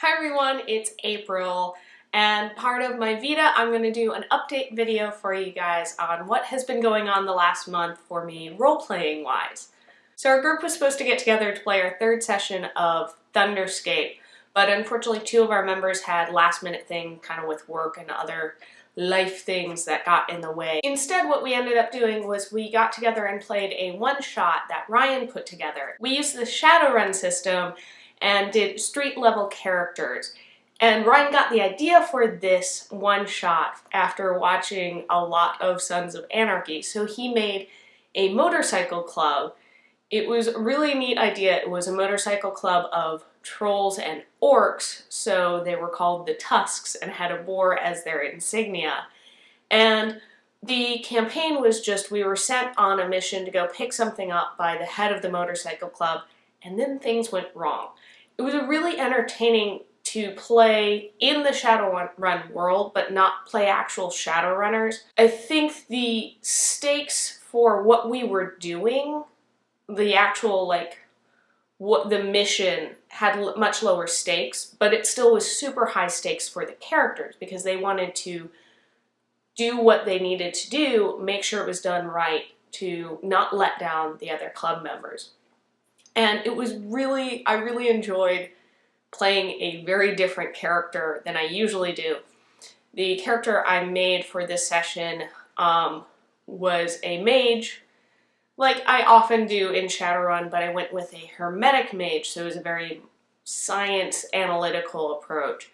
Hi everyone, it's April, and part of my Vita, I'm going to do an update video for you guys on what has been going on the last month for me role-playing wise. So our group was supposed to get together to play our third session of Thunderscape, but unfortunately two of our members had last-minute thing kind of with work and other life things that got in the way. Instead, what we ended up doing was we got together and played a one-shot that Ryan put together. We used the Shadowrun system and did street level characters. And Ryan got the idea for this one shot after watching a lot of Sons of Anarchy. So he made a motorcycle club. It was a really neat idea. It was a motorcycle club of trolls and orcs, so they were called the Tusks and had a boar as their insignia. And the campaign was just, we were sent on a mission to go pick something up by the head of the motorcycle club, and then things went wrong. It was really entertaining to play in the Shadowrun world, but not play actual Shadowrunners. I think the stakes for what we were doing, the actual, what the mission had much lower stakes, but it still was super high stakes for the characters because they wanted to do what they needed to do, make sure it was done right to not let down the other club members. And it was I really enjoyed playing a very different character than I usually do. The character I made for this session was a mage, like I often do in Shadowrun, but I went with a hermetic mage, so it was a very science analytical approach.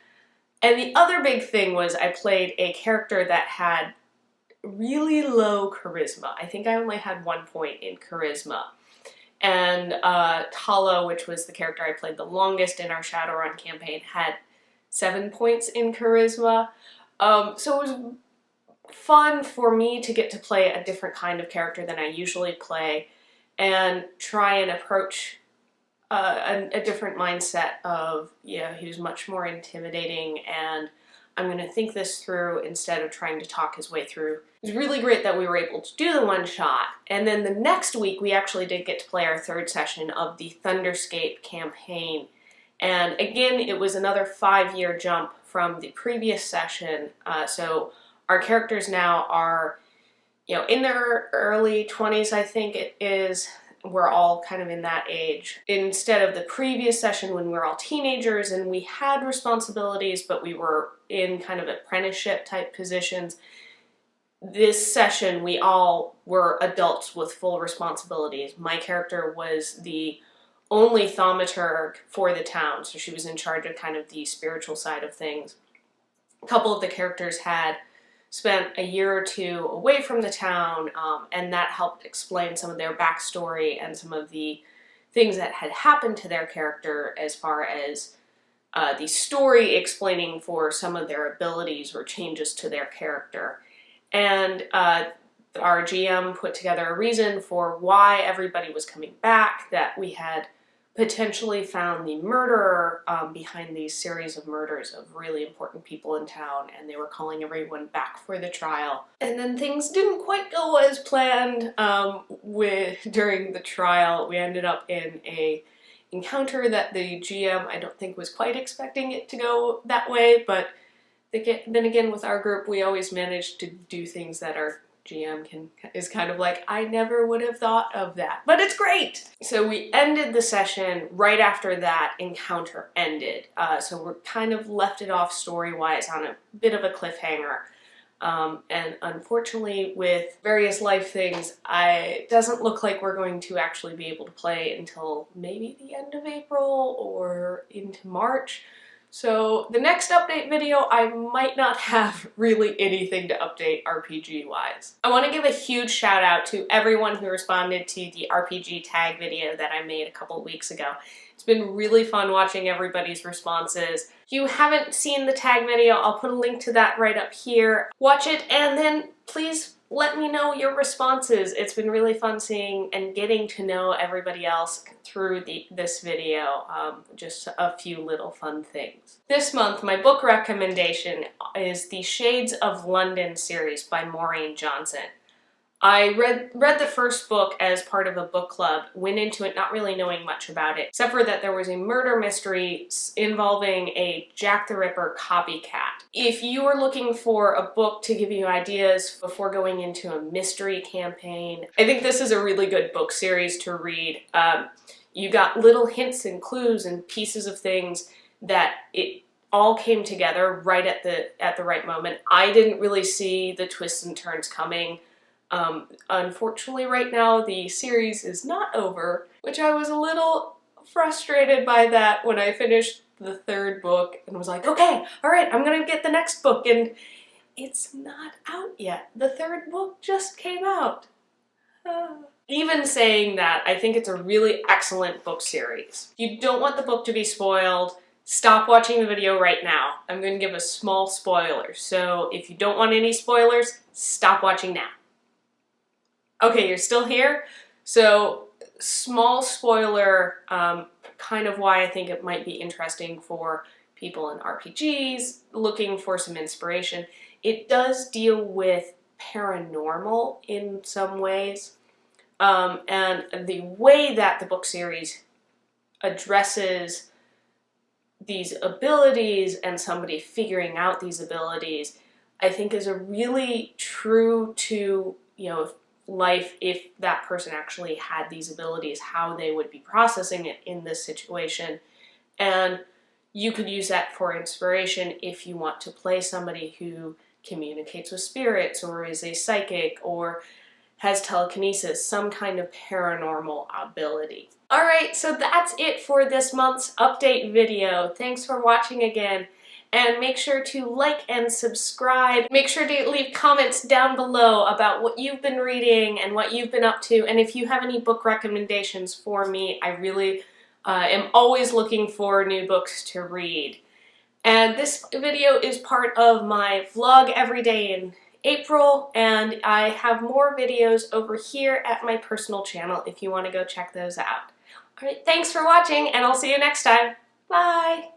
And the other big thing was I played a character that had really low charisma. I think I only had 1 point in charisma. And Tala, which was the character I played the longest in our Shadowrun campaign, had 7 points in charisma. So it was fun for me to get to play a different kind of character than I usually play and try and approach a different mindset of, he was much more intimidating and I'm going to think this through instead of trying to talk his way through. It was really great that we were able to do the one shot. And then the next week we actually did get to play our third session of the Thunderscape campaign. And again, it was another 5-year jump from the previous session. So our characters now are, in their early 20s, I think it is. We're all kind of in that age. Instead of the previous session when we were all teenagers and we had responsibilities, but we were in kind of apprenticeship type positions, this session we all were adults with full responsibilities. My character was the only thaumaturg for the town, so she was in charge of kind of the spiritual side of things. A couple of the characters had spent a year or two away from the town, and that helped explain some of their backstory and some of the things that had happened to their character as far as the story explaining for some of their abilities or changes to their character. And our GM put together a reason for why everybody was coming back, that we had potentially found the murderer behind these series of murders of really important people in town, and they were calling everyone back for the trial. And then things didn't quite go as planned during the trial. We ended up in a encounter that the GM, I don't think, was quite expecting it to go that way, but then again with our group we always manage to do things that our GM is kind of like, I never would have thought of that, but it's great! So we ended the session right after that encounter ended. So we're kind of left it off story-wise on a bit of a cliffhanger. And unfortunately with various life things, it doesn't look like we're going to actually be able to play until maybe the end of April or into March. So the next update video, I might not have really anything to update RPG-wise. I want to give a huge shout out to everyone who responded to the RPG tag video that I made a couple weeks ago. It's been really fun watching everybody's responses. If you haven't seen the tag video, I'll put a link to that right up here. Watch it and then please let me know your responses. It's been really fun seeing and getting to know everybody else through this video. Just a few little fun things. This month, my book recommendation is the Shades of London series by Maureen Johnson. I read the first book as part of a book club, went into it not really knowing much about it, except for that there was a murder mystery involving a Jack the Ripper copycat. If you are looking for a book to give you ideas before going into a mystery campaign, I think this is a really good book series to read. You got little hints and clues and pieces of things that it all came together right at the right moment. I didn't really see the twists and turns coming. Unfortunately, right now the series is not over, which I was a little frustrated by that when I finished the third book and was like, okay, all right, I'm gonna get the next book, and it's not out yet. The third book just came out. Even saying that, I think it's a really excellent book series. If you don't want the book to be spoiled, stop watching the video right now. I'm going to give a small spoiler, so if you don't want any spoilers, stop watching now. Okay, you're still here? So, small spoiler, kind of why I think it might be interesting for people in RPGs looking for some inspiration. It does deal with paranormal in some ways, and the way that the book series addresses these abilities and somebody figuring out these abilities, I think is a really true to, life if that person actually had these abilities, how they would be processing it in this situation. And you could use that for inspiration if you want to play somebody who communicates with spirits or is a psychic or has telekinesis, some kind of paranormal ability. Alright, so that's it for this month's update video. Thanks for watching again. And make sure to like and subscribe. Make sure to leave comments down below about what you've been reading and what you've been up to. And if you have any book recommendations for me, I really am always looking for new books to read. And this video is part of my vlog every day in April, and I have more videos over here at my personal channel if you want to go check those out. Alright, thanks for watching, and I'll see you next time. Bye!